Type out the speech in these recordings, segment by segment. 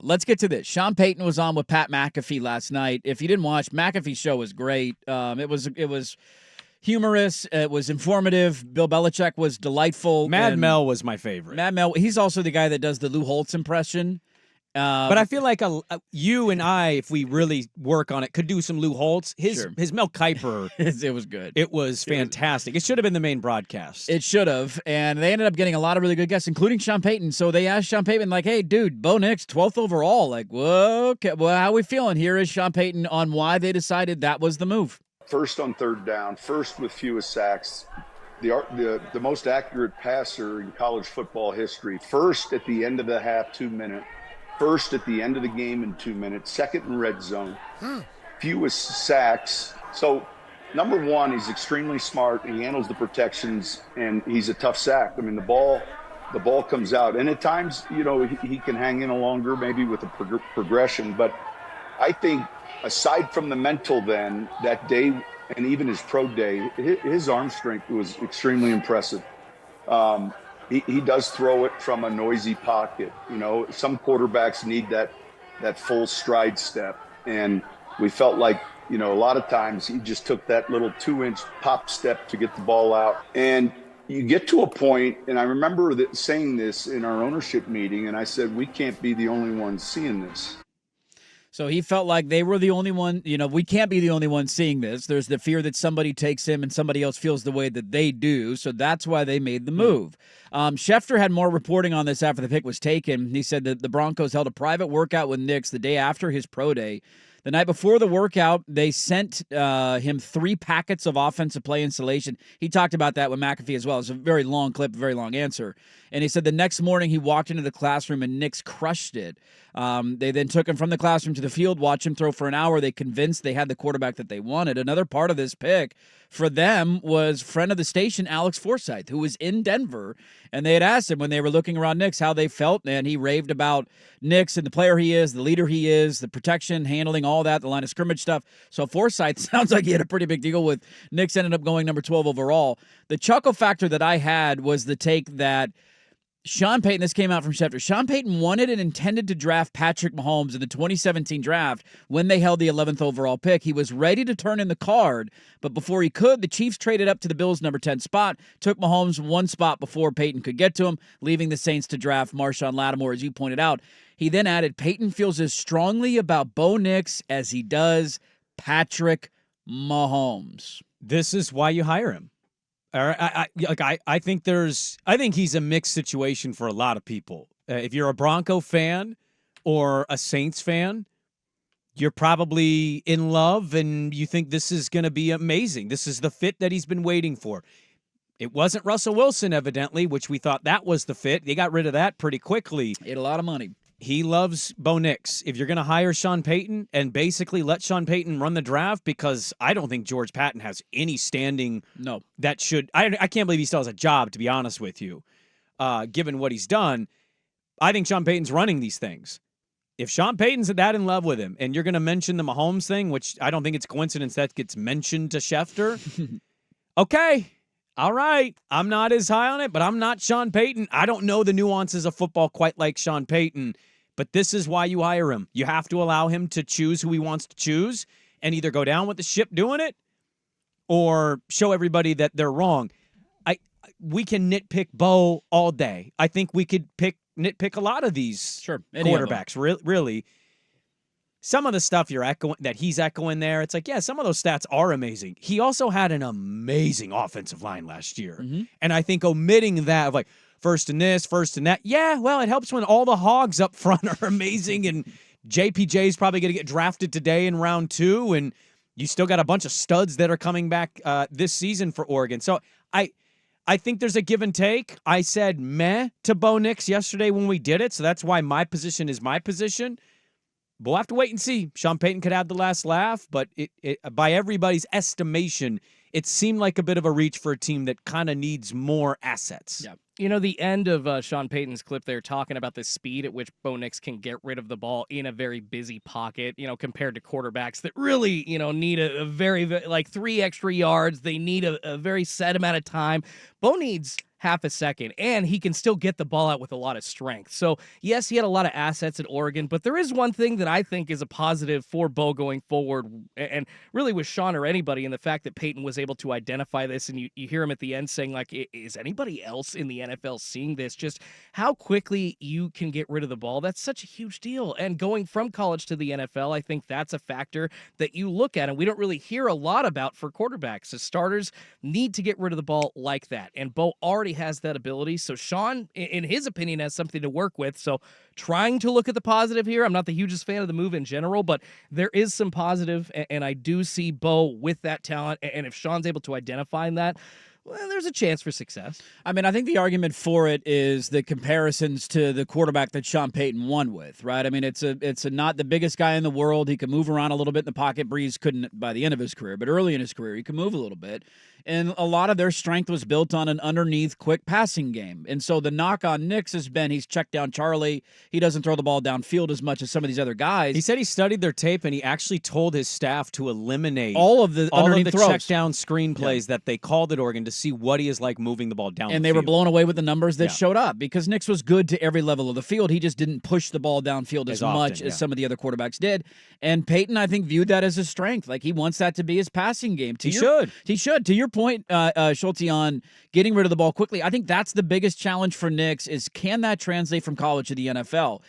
Let's get to this. Sean Payton was on with Pat McAfee last night. If you didn't watch, McAfee's show was great. It was humorous. It was informative. Bill Belichick was delightful. Mad Mel was my favorite. Mad Mel. He's also the guy that does the Lou Holtz impression. But I feel like you and I, if we really work on it, could do some Lou Holtz. His Mel Kiper. It was good. It was fantastic. It should have been the main broadcast. It should have. And they ended up getting a lot of really good guests, including Sean Payton. So they asked Sean Payton, like, hey, dude, Bo Nix, 12th overall. Like, whoa, okay, well, how are we feeling? Here is Sean Payton on why they decided that was the move. First on third down, first with fewest sacks, the most accurate passer in college football history, first at the end of the half, 2 minute. First at the end of the game in 2 minutes, second in red zone, fewest sacks. So, number one, he's extremely smart. He handles the protections, and he's a tough sack. I mean, the ball comes out. And at times, he can hang in a longer, maybe with a progression. But I think aside from the mental then, that day and even his pro day, his arm strength was extremely impressive. He does throw it from a noisy pocket. Some quarterbacks need that full stride step. And we felt like, a lot of times he just took that little 2-inch pop step to get the ball out. And you get to a point, and I remember saying this in our ownership meeting, and I said, we can't be the only ones seeing this. So he felt like they were the only one, we can't be the only one seeing this. There's the fear that somebody takes him and somebody else feels the way that they do. So that's why they made the move. Schefter had more reporting on this after the pick was taken. He said that the Broncos held a private workout with Nix the day after his pro day. The night before the workout, they sent him 3 packets of offensive play installation. He talked about that with McAfee as well. It's a very long clip, a very long answer. And he said the next morning he walked into the classroom and Nix crushed it. They then took him from the classroom to the field, watched him throw for an hour. They convinced they had the quarterback that they wanted. Another part of this pick for them was friend of the station, Alex Forsythe, who was in Denver. And they had asked him when they were looking around Nix how they felt, and he raved about Nix and the player he is, the leader he is, the protection, handling, all that, the line of scrimmage stuff. So Forsythe sounds like he had a pretty big deal with Nix ended up going number 12 overall. The chuckle factor that I had was the take that Sean Payton, this came out from Schefter, Sean Payton wanted and intended to draft Patrick Mahomes in the 2017 draft when they held the 11th overall pick. He was ready to turn in the card, but before he could, the Chiefs traded up to the Bills' number 10 spot, took Mahomes one spot before Payton could get to him, leaving the Saints to draft Marshawn Lattimore, as you pointed out. He then added, Payton feels as strongly about Bo Nix as he does Patrick Mahomes. This is why you hire him. I think he's a mixed situation for a lot of people. If you're a Bronco fan or a Saints fan, you're probably in love and you think this is going to be amazing. This is the fit that he's been waiting for. It wasn't Russell Wilson, evidently, which we thought that was the fit. They got rid of that pretty quickly. He had a lot of money. He loves Bo Nix. If you're going to hire Sean Payton and basically let Sean Payton run the draft, because I don't think George Patton has any standing. No. That should. I can't believe he still has a job, to be honest with you, given what he's done. I think Sean Payton's running these things. If Sean Payton's that in love with him, and you're going to mention the Mahomes thing, which I don't think it's coincidence that gets mentioned to Schefter, okay. All right, I'm not as high on it, but I'm not Sean Payton. I don't know the nuances of football quite like Sean Payton, but this is why you hire him. You have to allow him to choose who he wants to choose and either go down with the ship doing it or show everybody that they're wrong. We can nitpick Bo all day. I think we could nitpick a lot of these quarterbacks, really. Some of the stuff he's echoing there, it's like, yeah, some of those stats are amazing. He also had an amazing offensive line last year. Mm-hmm. And I think omitting that of like first in this, first in that, yeah, well, it helps when all the hogs up front are amazing and JPJ is probably going to get drafted today in round 2 and you still got a bunch of studs that are coming back this season for Oregon. So I think there's a give and take. I said meh to Bo Nix yesterday when we did it, so that's why my position is my position. We'll have to wait and see. Sean Payton could have the last laugh, but by everybody's estimation, it seemed like a bit of a reach for a team that kind of needs more assets. Yeah. The end of Sean Payton's clip there talking about the speed at which Bo Nix can get rid of the ball in a very busy pocket, compared to quarterbacks that really, need a very, like 3 extra yards. They need a very set amount of time. Bo needs half a second, and he can still get the ball out with a lot of strength. So, yes, he had a lot of assets at Oregon, but there is one thing that I think is a positive for Bo going forward, and really with Sean or anybody, in the fact that Peyton was able to identify this, and you hear him at the end saying, like, is anybody else in the NFL seeing this? Just how quickly you can get rid of the ball. That's such a huge deal. And going from college to the NFL, I think that's a factor that you look at, and we don't really hear a lot about for quarterbacks. The starters need to get rid of the ball like that, and Bo already has that ability. So Sean, in his opinion, has something to work with. So trying to look at the positive here. I'm not the hugest fan of the move in general, but there is some positive, and I do see Bo with that talent. And if Sean's able to identify that, well, there's a chance for success. I mean, I think the argument for it is the comparisons to the quarterback that Sean Payton won with, right? I mean, it's a not the biggest guy in the world. He could move around a little bit in the pocket. Breeze couldn't by the end of his career, but early in his career, he could move a little bit. And a lot of their strength was built on an underneath quick passing game. And so the knock on Nix has been he's checked down Charlie. He doesn't throw the ball downfield as much as some of these other guys. He said he studied their tape, and he actually told his staff to eliminate all of the check down screen plays that they called at Oregon to see what he is like moving the ball down. And they were blown away with the numbers that showed up because Nix was good to every level of the field. He just didn't push the ball downfield as much as some of the other quarterbacks did. And Peyton, I think, viewed that as a strength. Like, he wants that to be his passing game. He should. To your point, Schulte, on getting rid of the ball quickly, I think that's the biggest challenge for Nix is can that translate from college to the NFL?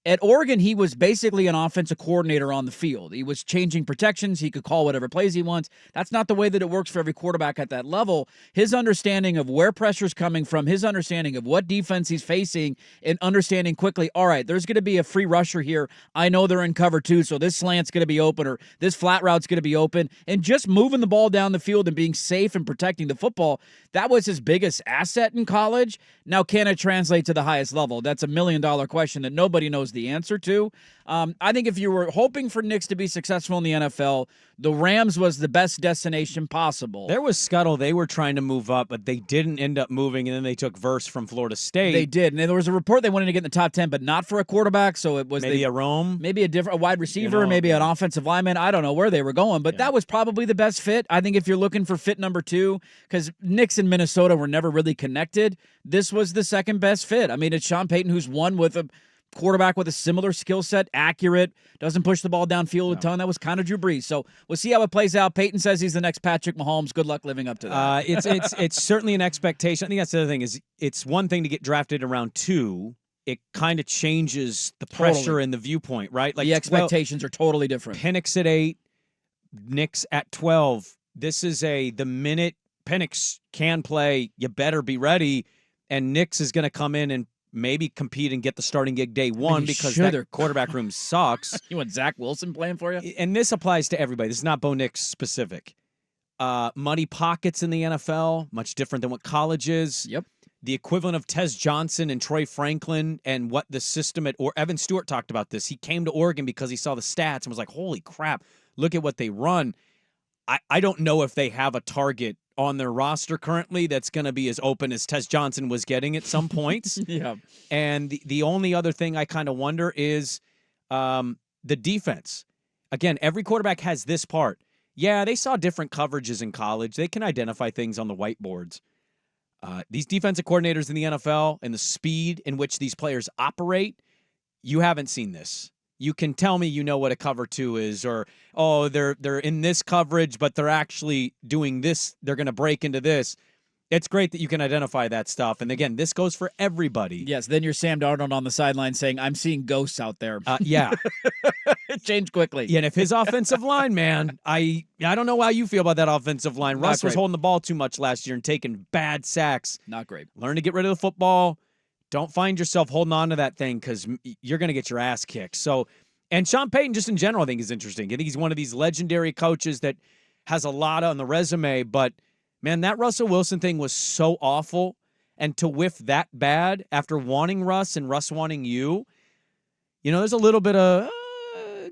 At Oregon, he was basically an offensive coordinator on the field. He was changing protections. He could call whatever plays he wants. That's not the way that it works for every quarterback at that level. His understanding of where pressure's coming from, his understanding of what defense he's facing, and understanding quickly, all right, there's going to be a free rusher here. I know they're in cover two, so this slant's going to be open or this flat route's going to be open. And just moving the ball down the field and being safe and protecting the football, that was his biggest asset in college. Now, can it translate to the highest level? That's $1 million question that nobody knows the answer to. I think if you were hoping for Nix to be successful in the NFL, the Rams was the best destination possible. There was scuttle. They were trying to move up, but they didn't end up moving, and then they took Verse from Florida State. They did. And there was a report they wanted to get in the top 10, but not for a quarterback, so it was maybe a Rome. Maybe a wide receiver, maybe an offensive lineman. I don't know where they were going, but that was probably the best fit. I think if you're looking for fit number 2, because Nix and Minnesota were never really connected, this was the second best fit. I mean, it's Sean Payton, who's won with a quarterback with a similar skill set, accurate, doesn't push the ball downfield a ton. That was kind of Drew Brees. So we'll see how it plays out. Peyton says he's the next Patrick Mahomes. Good luck living up to that. It's certainly an expectation. I think that's the other thing is it's one thing to get drafted in round 2. It kind of changes the pressure and the viewpoint, right? Like the expectations are totally different. Penix at 8, Nix at 12. This is the minute Penix can play, you better be ready. And Nix is going to come in and maybe compete and get the starting gig day one because their quarterback room sucks. You want Zach Wilson playing for you? And this applies to everybody. This is not Bo Nix specific. Muddy pockets in the NFL, much different than what college is. Yep. The equivalent of Tez Johnson and Troy Franklin and what the system Evan Stewart talked about this. He came to Oregon because he saw the stats and was like, holy crap, look at what they run. I don't know if they have a target on their roster currently that's going to be as open as Tez Johnson was getting at some points. Yeah. And the only other thing I kind of wonder is the defense. Again, every quarterback has this part. Yeah, they saw different coverages in college. They can identify things on the whiteboards. These defensive coordinators in the NFL and the speed in which these players operate, you haven't seen this. You can tell me you know what a cover 2 is, or, oh, they're in this coverage, but they're actually doing this. They're going to break into this. It's great that you can identify that stuff. And again, this goes for everybody. Yes, then you're Sam Darnold on the sideline saying, I'm seeing ghosts out there. Yeah. It changed quickly. Yeah, and if his offensive line, man, I don't know how you feel about that offensive line. Russ was holding the ball too much last year and taking bad sacks. Not great. Learn to get rid of the football. Don't find yourself holding on to that thing because you're going to get your ass kicked. So, and Sean Payton, just in general, I think is interesting. I think he's one of these legendary coaches that has a lot on the resume. But, man, that Russell Wilson thing was so awful. And to whiff that bad after wanting Russ and Russ wanting you, there's a little bit of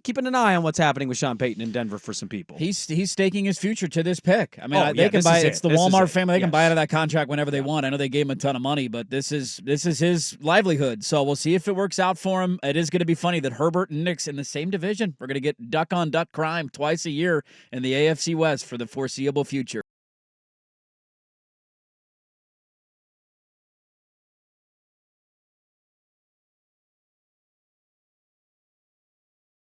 keeping an eye on what's happening with Sean Payton in Denver for some people. He's staking his future to this pick. I mean, they can buy it. It's the Walmart family. They can buy out of that contract whenever they want. I know they gave him a ton of money, but this is his livelihood. So we'll see if it works out for him. It is going to be funny that Herbert and Nix in the same division. We're going to get duck-on-duck crime twice a year in the AFC West for the foreseeable future.